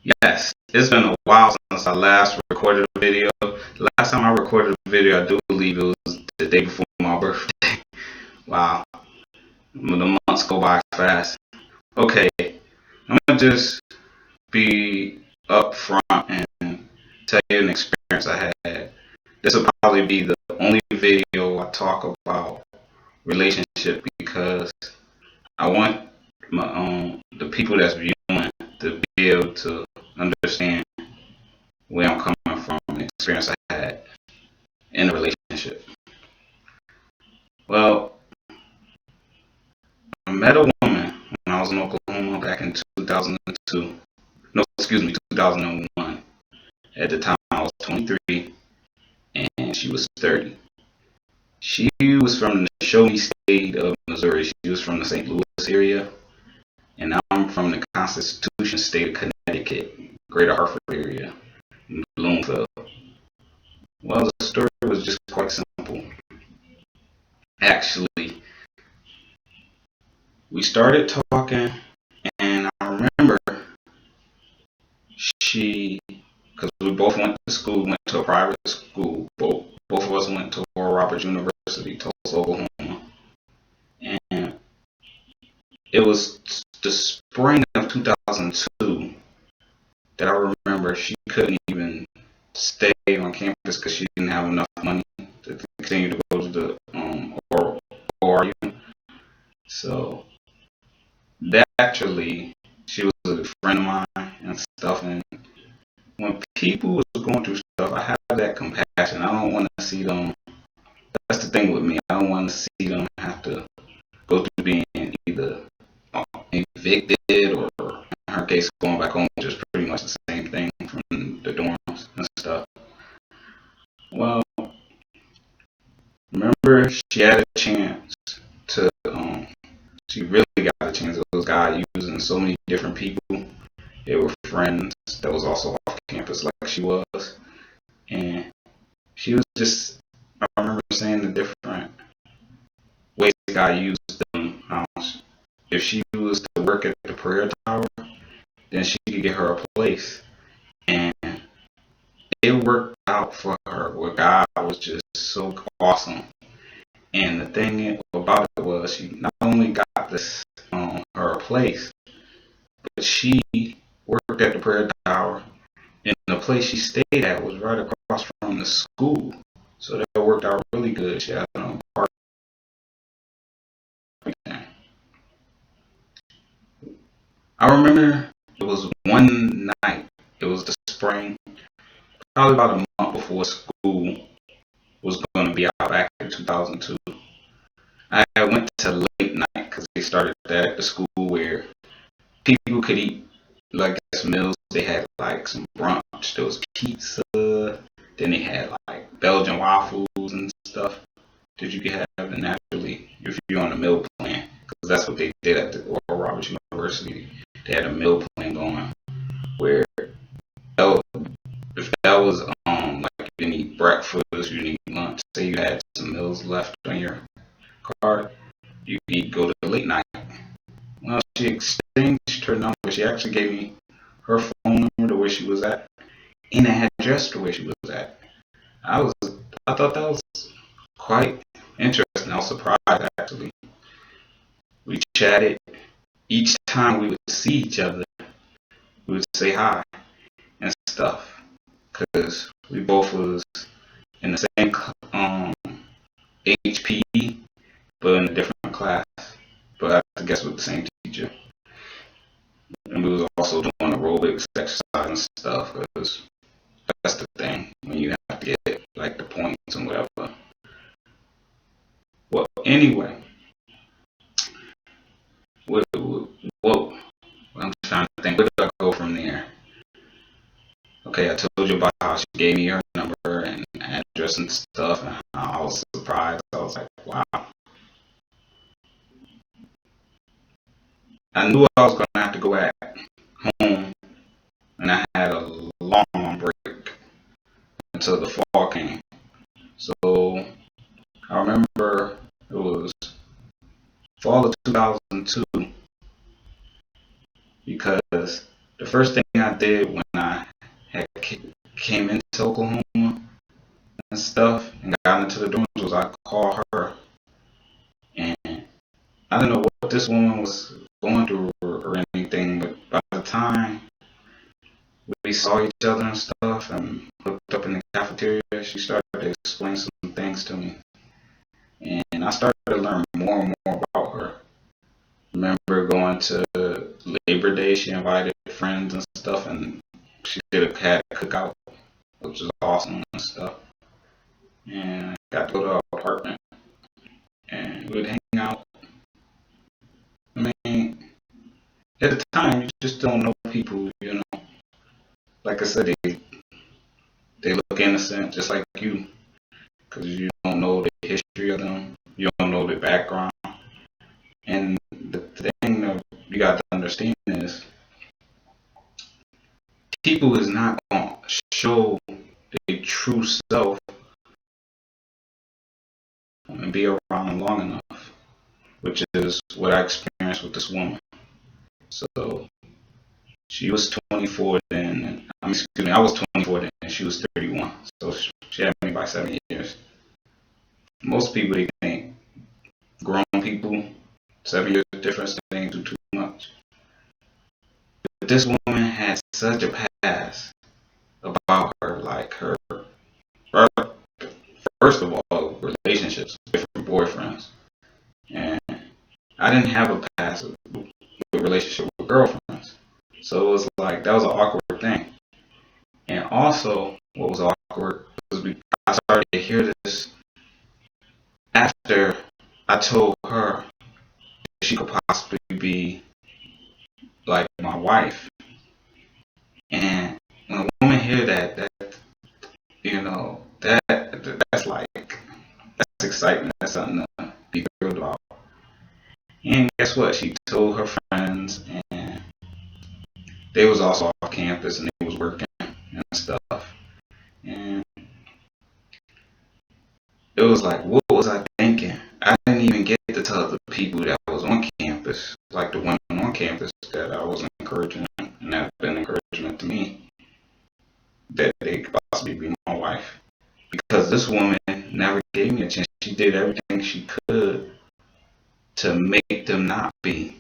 Yes, it's been a while since I last recorded a video. Last time I recorded a video, I do believe it was the day before my birthday. Wow, the months go by fast. Okay, I'm gonna just be upfront and tell you an experience I had. This will probably be the only video I talk about relationship because I want the people that's viewing to be able to understand where I'm coming from, and the experience I had in a relationship. Well, I met a woman when I was in Oklahoma back in 2002. No, excuse me, 2001. At the time, I was 23 and she was 30. She was from the Show Me state of Missouri. She was from the St. Louis area, and I'm from the Constitution state of Connecticut, Greater Hartford area, Bloomfield. Well, the story was just quite simple. Actually, we started talking, and I remember because we both went to school, went to a private school. Both of us went to Oral Roberts University, Tulsa, Oklahoma. And it was the spring of 2002 that I remember she couldn't even stay on campus because she didn't have enough money to continue to go to the ORU. So naturally, she was a friend of mine and stuff. And when people was going through stuff, I have that compassion. I don't want to see them. That's the thing with me. I don't want to see them have to go through being either evicted or, in her case, going back home, which is pretty much the same thing from the dorms and stuff. Well, remember, she had a chance to. She really got a chance. It was God using so many different people. They were friends that was also off campus like she was, and she was just. I remember saying the different ways God used them. If she was to work at the prayer tower, then she could get her a place. And it worked out for her where God was just so awesome. And the thing about it was she not only got this her a place, but she worked at the prayer tower and the place she stayed at was right across from the school. So that worked out really good. She had an apartment. I remember it was one night. It was the spring, probably about a month before school was going to be out back in 2002. I went to late night because they started that at the school where people could eat like this meals. They had like some brunch. There was pizza. Then they had like Belgian waffles and stuff that you could have. And naturally, if you're on a meal plan, because that's what they did at the Oral Roberts University, they had a meal plan going where if that was like you didn't eat breakfast, you didn't eat lunch. Say you had some meals left on your card, you could go to the late night. Well, she exchanged her number. She actually gave me her phone number to where she was at and an address to where she was at. I was, I thought that was quite interesting. I was surprised actually. We chatted. Each time we would see each other, we would say hi and stuff because we both was in the same HP, but in a different class. But I guess with the same teacher. And we was also doing aerobics, exercise and stuff. Because that's the thing when you have to get like the points and whatever. Well, anyway, what I'm trying to think. Where did I go from there? Okay, I told you about how she gave me her number and address and stuff, and I was surprised. I was like, wow. I knew I was gonna have to go back home, and I had a long break until the fall came. So I remember it was fall of 2002 because the first thing I did when I had came into Oklahoma and stuff and got into the dorms was I called her, and I didn't know what this woman was going through or anything, but by the time we saw each other and stuff and hooked up in the cafeteria, she started to explain some things to me. And I started to learn more and more about her. Remember going to Labor Day, she invited friends and stuff, and she had a cookout, which was awesome and stuff. And I got to go to her apartment, and we would hang out. I mean, at the time, you just don't know people, you know. Like I said, they look innocent, just like you, because you don't know the history of them, you don't know the background. And the thing that you got to understand is people is not going to show their true self and be around long enough, which is what I experienced with this woman. So she was 24 then. Excuse me, I was 24 then, and she was 31. So she had me by 7 years. Most people, they think grown people, 7 years difference, they ain't do too much. But this woman had such a past about her, like her first of all, relationships, different boyfriends. And I didn't have a past with relationship with girlfriends. So it was like, that was an awkward thing. And also, what was awkward was I started to hear this after I told her she could possibly be like my wife. And when a woman hear that you know, that's like, that's excitement. That's something to be thrilled about. And guess what? She told her friends, and they was also off campus and they was working and stuff. And it was like, what was I thinking? I didn't even get to tell the people that was on campus, like the women on campus, that I was encouraging, and that been encouragement to me, that they could possibly be my wife. Because this woman never gave me a chance. She did everything she could to make them not be,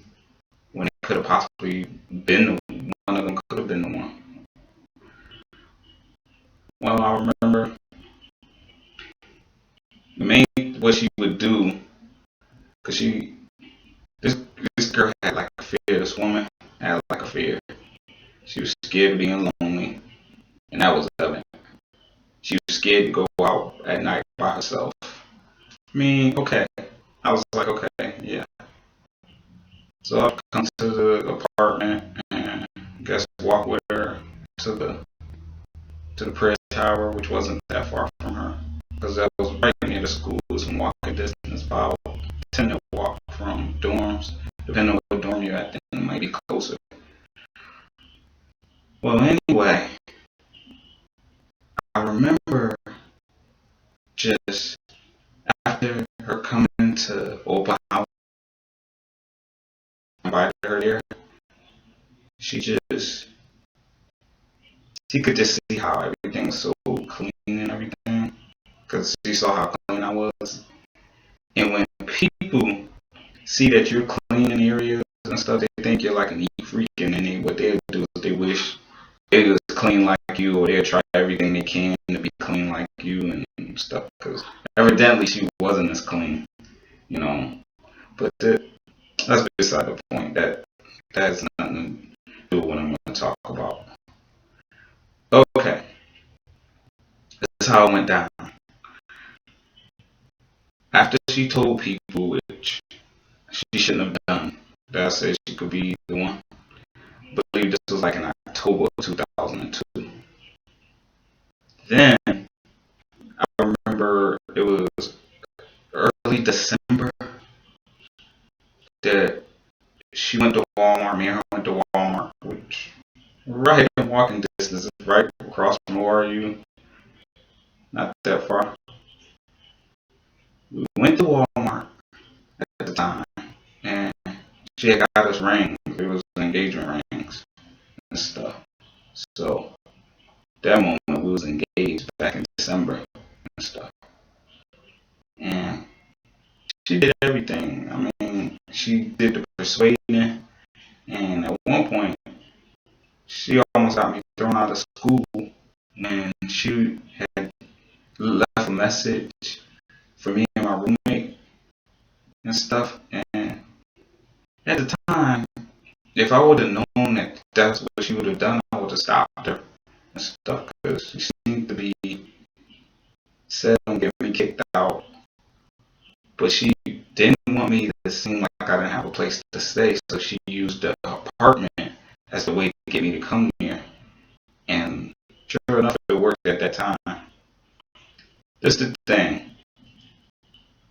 when it could have possibly been one of them could have been the one. Well, I remember main what she would do, because this this girl had like a fear. This woman had like a fear. She was scared of being lonely, and that was evident. She was scared to go out at night by herself. I mean, okay. I was like, okay, yeah. So I'd come to the apartment and guess walk with her to the prayer tower, which wasn't that far from her, because that was right near the school. It was in walking distance, about 10-minute walk from dorms. Depending on what dorm you're at, then it might be closer. Well, anyway, I remember just after her coming to open house, I invited her there. She just, she could just see how everything was so clean and everything, because she saw how clean I was. And when people see that you're cleaning areas and stuff, they think you're like a neat freak, and then what they'll do is they wish they was clean like you, or they'll try everything they can to be clean like you and stuff. Because evidently she wasn't as clean, you know. But that's beside the point. That has nothing to do with what I'm going to talk about. Okay, this is how it went down. After she told people, which she shouldn't have done, that I said she could be the one. I believe this was like in October of 2002. Then I remember it was early December that she went to Walmart. Me and her went to Walmart, which right in walking distance, right across from where you, not that far. We went to Walmart at the time, and she had got us rings. It was engagement rings and stuff. So that moment we was engaged back in December and stuff. And she did everything. I mean, she did the persuading, and at one point, she almost got me thrown out of school when she had left a message for me and my roommate and stuff. And at the time, if I would have known that that's what she would have done, I would have stopped her and stuff because she seemed to be set on getting me kicked out. But she didn't want me to seem like I didn't have a place to stay, so she used the apartment as the way to get me to come here. And sure enough, it worked at that time. This is the thing.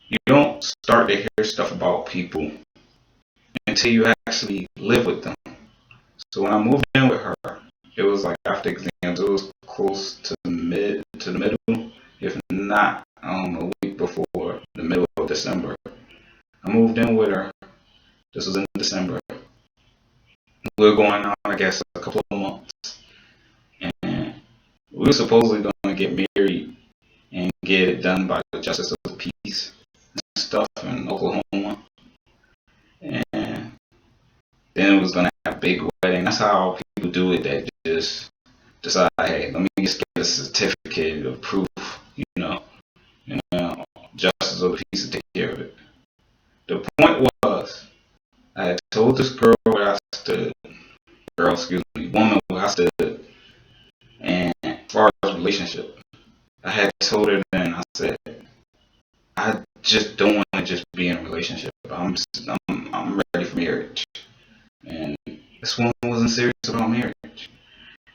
You don't start to hear stuff about people until you actually live with them. So when I moved in with her, it was like after exams, it was close to the middle, if not a week before the middle of December. I moved in with her. This was in December. We were going on, I guess, a couple of months, and we were supposedly going to get married and get it done by the Justice of the Peace and stuff in Oklahoma. And then it was going to have a big wedding. That's how people do it. That just decide, hey, let me just get a certificate of proof, Justice of the Peace to take care of it. The point was, I had told this woman where I stood, and as far as relationship, I had told her then, I said, I just don't want to just be in a relationship. I'm ready for marriage. And this woman wasn't serious about marriage.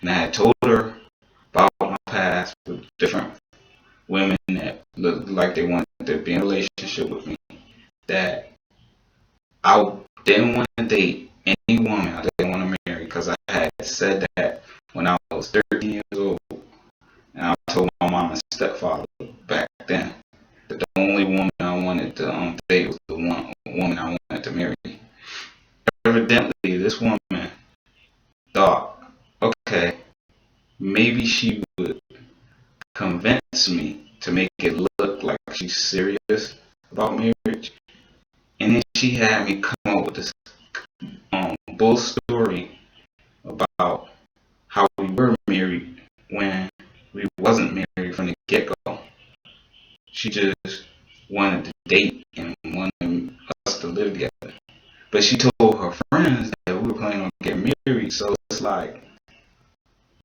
And I had told her about my past with different women that looked like they wanted to be in a relationship with me. That I didn't want to date any woman I didn't want to marry because I had said that when I was 13 years old. And I told my mom and stepfather back then that the only woman I wanted to date was the one woman I wanted to marry. Evidently, this woman thought, okay, maybe she would convince me to make it look like she's serious about marriage. And then she had me come up with this bull story about how we were married when we wasn't married from the get-go. She just wanted to date and wanted us to live together. But she told her friends that we were planning on getting married. So it's like,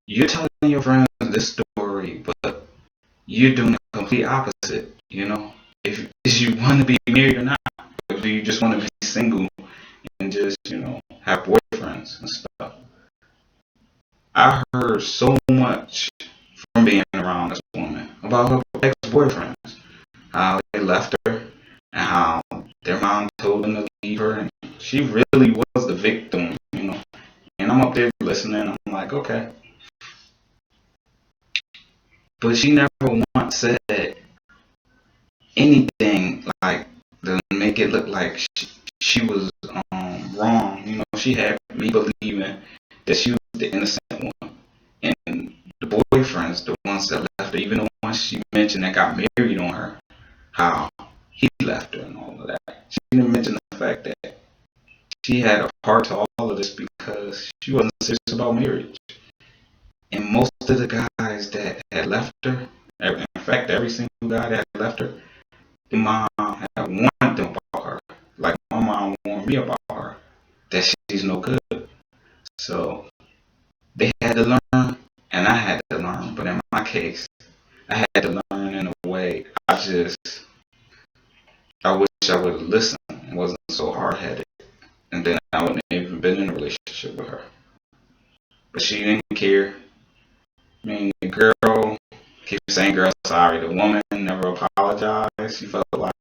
you're telling your friends this story, but you're doing the complete opposite, If you want to be married or not, or do you just want to be single and just, have boyfriends and stuff? I heard so much from being around this woman about her ex-boyfriends, how they left her, and how their mom told them to leave her, and she really was the victim. And I'm up there listening, I'm like, okay. But she never once said anything like to make it look like she was wrong. She had me believing that she was the innocent one. And the boyfriends, the ones that left her, even the ones she mentioned that got married on her, how he left her and all of that. She didn't mention the fact that she had a part to all of this because she wasn't serious about marriage. And most of the guys that had left her, in fact, every single guy that had left her, the mom had warned them about her. Like my mom warned me about her, that she's no good. So they had to learn, and I had to learn. But in my case, I had to learn in a way I wish I would have listened and wasn't so hard headed. And then I wouldn't have even been in a relationship with her. But she didn't care. I mean, the girl keeps saying, girl, sorry. The woman never apologized. She felt like,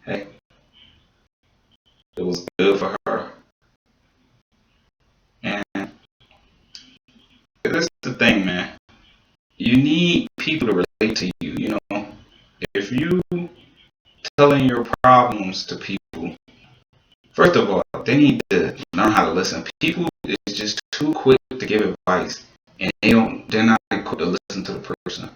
hey, it was good for her. And this is the thing, man. You need people to relate to you, If you telling your problems to people, first of all, they need to learn how to listen. People is just too quick to give advice, and they're not equipped to listen to the person.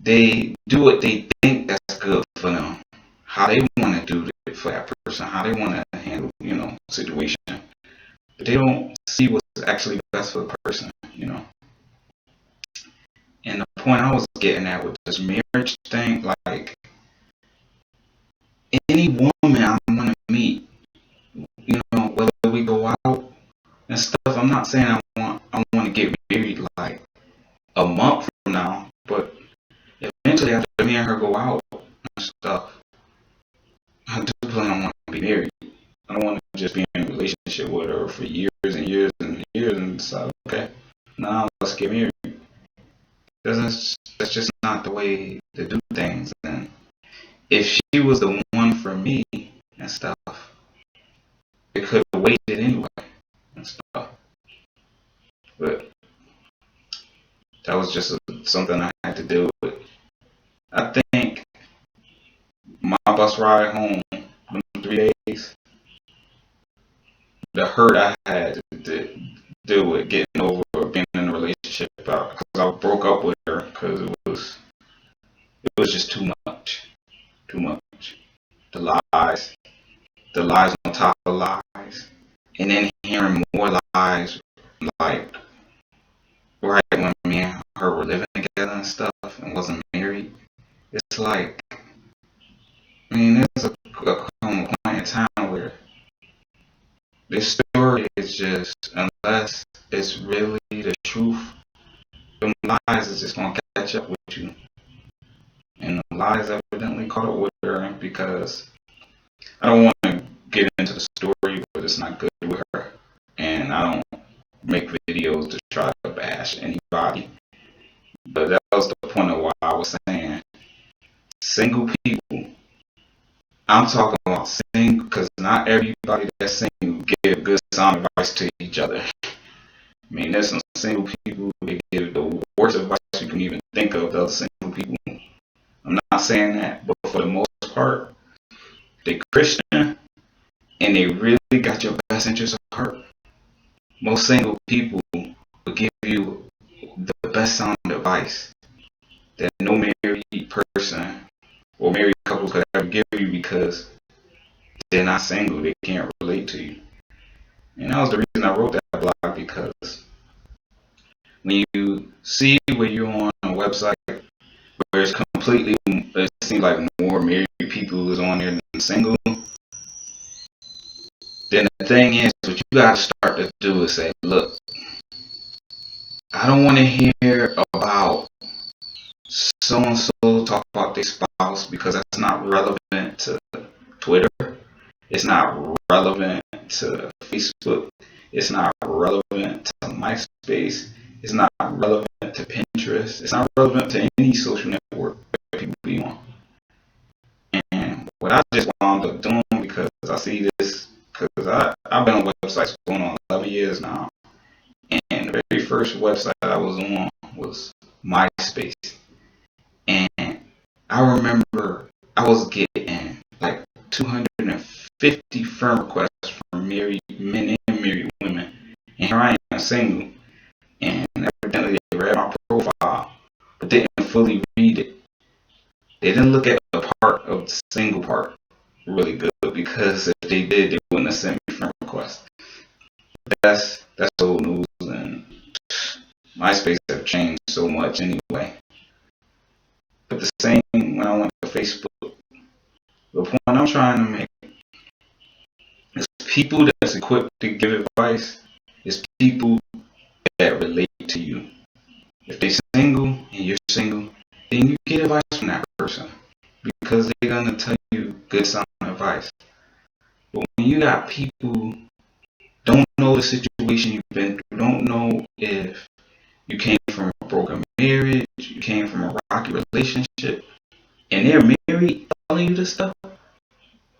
They do what they think that's good for them, how they want to do it for that person, how they want to handle, situation. But they don't see what's actually best for the person. And the point I was getting at with this marriage thing, like any woman I want to meet, whether we go out and stuff, I'm not saying I want to get married like a month from now, but eventually after me and her go out and stuff, I do plan on wanting to be married. I don't want to just be in a relationship with her for years and years and years and decide, okay, now let's get married. That's just not the way to do things. And if she was the one for me and stuff, it could have waited anyway and stuff. But that was just something I had to deal with. I think my bus ride home, 3 days, the hurt I had to deal with getting over being in a relationship because I broke up with her because it was just too much, too much. The lies on top of lies, and then hearing more lies, like right when me and her were living together and stuff and wasn't married. It's like, I mean, there's a point in time where this story is just, unless it's really the truth, the lies is just gonna catch up with you. And the lies evidently caught up with her because I don't want to get into the story, but it's not good with her. And I don't make videos to try to bash anybody. But that was the point of why I was saying single people. I'm talking about single because not everybody that's single give good sound advice to each other. I mean, there's some single people that give the worst advice you can even think of to other single people. I'm not saying that, but for the most part, they're Christian and they really got your best interest at heart. Most single people will give you the best sound advice that no married person or married couple could ever give you because they're not single. They can't relate to you. And that was the reason I wrote that blog, because when you see where you're on a website where it's completely, it seems like more married people is on there than single, then the thing is, what you got to start to do is say, look, I don't want to hear about so and so talk about their spouse because that's not relevant to Twitter. It's not relevant to Facebook. It's not relevant to MySpace. It's not relevant to Pinterest. It's not relevant to any social network that people be on. And what I just wound up doing, because I see this, because I've been on websites going on 11 years now. And the very first website I was on was MySpace. And I remember I was getting like 250 friend requests from married men and married women. And here I am single. And evidently they read my profile, but didn't fully read it. They didn't look at the part of the single part really good, because if they did, they wouldn't have sent me friend requests. That's old news, and MySpace have changed so much anyway. But the same when I went to Facebook. The point I'm trying to make is people that's equipped to give advice is people that relate to you. If they're single and you're single, then you get advice from that person because they're gonna tell you good sound advice. But when you got people who don't know the situation you've been through, don't know if you came from a broken marriage, you came from a rocky relationship, and they're married telling you this stuff,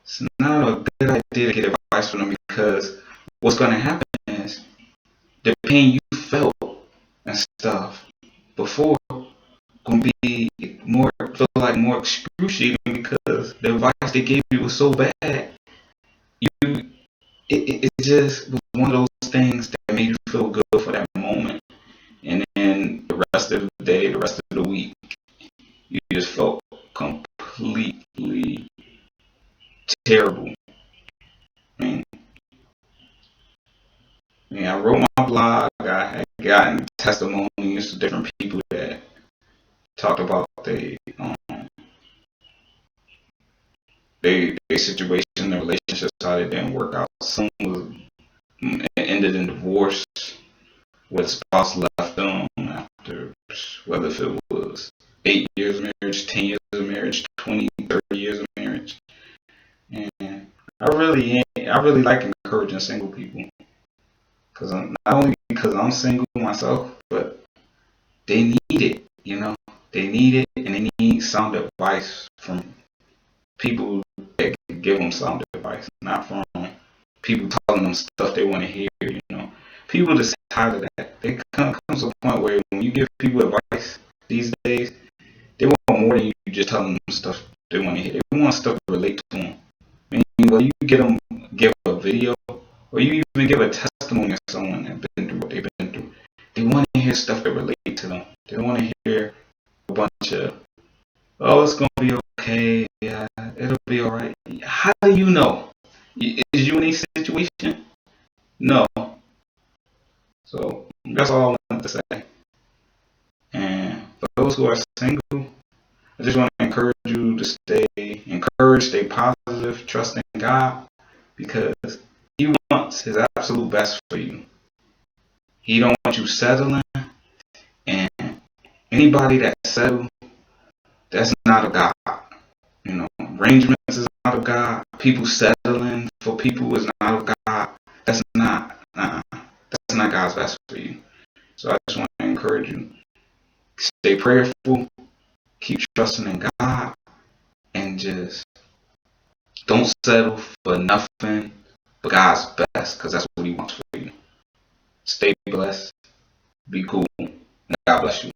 it's not a good idea to get advice from them, because what's gonna happen is the pain you felt and stuff before gonna be feel like more excruciating, because the advice they gave you was so bad. It just was one of those things that made you feel good terrible. I mean, yeah, I wrote my blog. I had gotten testimonies to different people that talked about they situation, their relationships, how they didn't work out. Some was it ended in divorce, where the spouse left them after whether if it was 8 years of marriage, 10 years of marriage, 20, 30 years of marriage. And I really like encouraging single people because not only because I'm single myself, but they need it. You know, they need it, and they need sound advice from people that can give them sound advice, not from people telling them stuff they want to hear. You know, people just tired of that. They come to a point where when you give people advice these days, they want more than you just telling them stuff they want to hear. They want stuff to relate to them. I mean, whether you give a video, or you even give a testimony of someone that's been through what they've been through, they want to hear stuff that relate to them. They don't want to hear a bunch of, oh, it's gonna be okay, yeah, it'll be all right. How do you know? Is you in a situation? No. So that's all I want to say. And for those who are single, I just want to encourage you to stay encouraged, stay positive, trust in God, because He wants His absolute best for you. He don't want you settling, and anybody that settles, that's not of God. You know, arrangements is not of God. People settling for people is not of God. That's not that's not God's best for you. So I just want to encourage you. Stay prayerful, keep trusting in God, and just don't settle for nothing but God's best, because that's what He wants for you. Stay blessed, be cool, and God bless you.